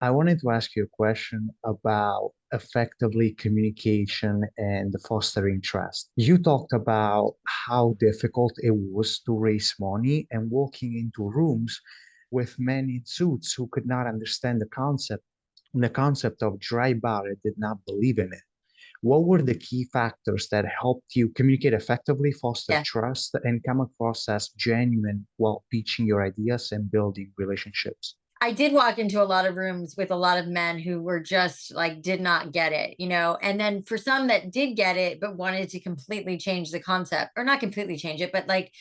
I wanted to ask you a question about effectively communication and fostering trust. You talked about how difficult it was to raise money and walking into rooms with men in suits who could not understand the concept of dry bar and did not believe in it. What were the key factors that helped you communicate effectively, foster Yeah. trust, and come across as genuine while pitching your ideas and building relationships? I did walk into a lot of rooms with a lot of men who were just like, did not get it, And then for some that did get it, but wanted to completely change the concept, or not completely change it, but like,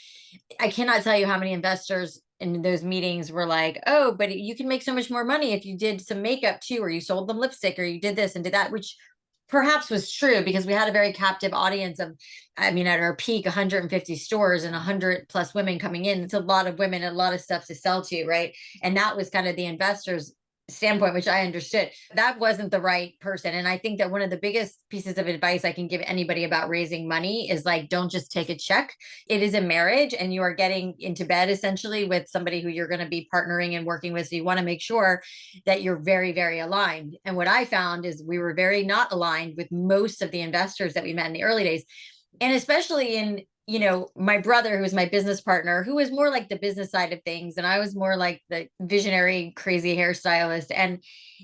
I cannot tell you how many investors in those meetings were like, oh, but you can make so much more money if you did some makeup too, or you sold them lipstick, or you did this and did that, which perhaps was true because we had a very captive audience of, I mean, at our peak 150 stores and 100 plus women coming in. It's a lot of women and a lot of stuff to sell to, right? And that was kind of the investors standpoint, which I understood. That wasn't the right person. And I think that one of the biggest pieces of advice I can give anybody about raising money is like, don't just take a check. It is a marriage and you are getting into bed essentially with somebody who you're going to be partnering and working with. So you want to make sure that you're very, very aligned. And what I found is we were very not aligned with most of the investors that we met in the early days. And especially in, my brother, who was my business partner, who was more like the business side of things. And I was more like the visionary, crazy hairstylist. And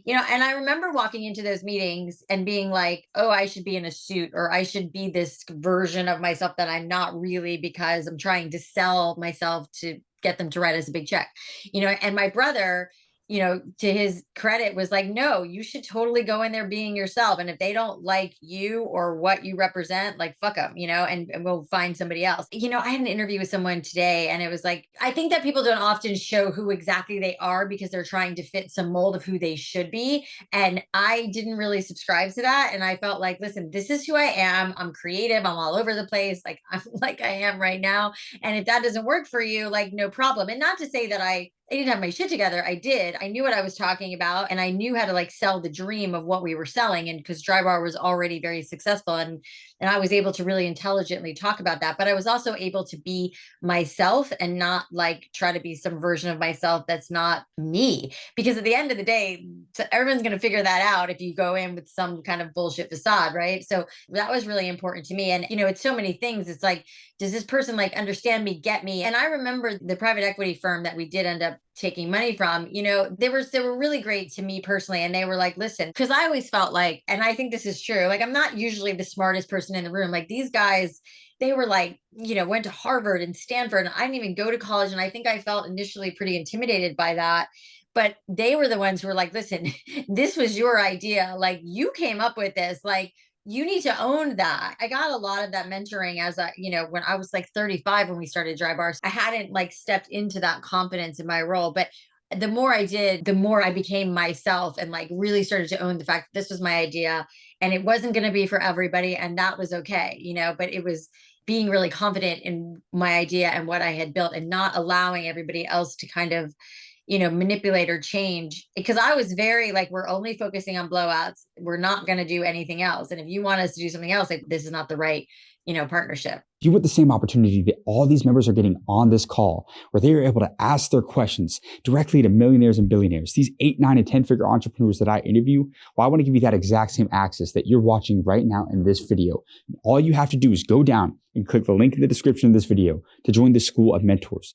I remember walking into those meetings and being like, oh, I should be in a suit, or I should be this version of myself that I'm not really, because I'm trying to sell myself to get them to write us a big check, and my brother, to his credit, was like, no, you should totally go in there being yourself. And if they don't like you or what you represent, like, fuck them, and we'll find somebody else. I had an interview with someone today, and it was like, I think that people don't often show who exactly they are because they're trying to fit some mold of who they should be. And I didn't really subscribe to that. And I felt like, listen, this is who I am. I'm creative. I'm all over the place. Like, I'm like I am right now. And if that doesn't work for you, like, no problem. And not to say that I didn't have my shit together. I did. I knew what I was talking about, and I knew how to like sell the dream of what we were selling. And because Drybar was already very successful, and I was able to really intelligently talk about that. But I was also able to be myself and not like try to be some version of myself that's not me. Because at the end of the day, everyone's going to figure that out if you go in with some kind of bullshit facade, right? So that was really important to me. And it's so many things. It's like, does this person like understand me, get me? And I remember the private equity firm that we did end up taking money from, they were really great to me personally. And they were like, listen, because I always felt like, and I think this is true, like I'm not usually the smartest person in the room. Like these guys, they were like, went to Harvard and Stanford, and I didn't even go to college. And I think I felt initially pretty intimidated by that. But they were the ones who were like, listen, this was your idea. Like you came up with this. Like you need to own that. I got a lot of that mentoring as when I was like 35 when we started Dry Bars. I hadn't like stepped into that confidence in my role, but the more I did, the more I became myself and like really started to own the fact that this was my idea and it wasn't going to be for everybody. And that was okay, but it was being really confident in my idea and what I had built and not allowing everybody else to kind of manipulate or change, because I was very like, we're only focusing on blowouts. We're not going to do anything else. And if you want us to do something else, like this is not the right, partnership. You want the same opportunity that all these members are getting on this call, where they are able to ask their questions directly to millionaires and billionaires, these 8, 9, and 10-figure entrepreneurs that I interview. Well, I want to give you that exact same access that you're watching right now in this video. All you have to do is go down and click the link in the description of this video to join the School of Mentors.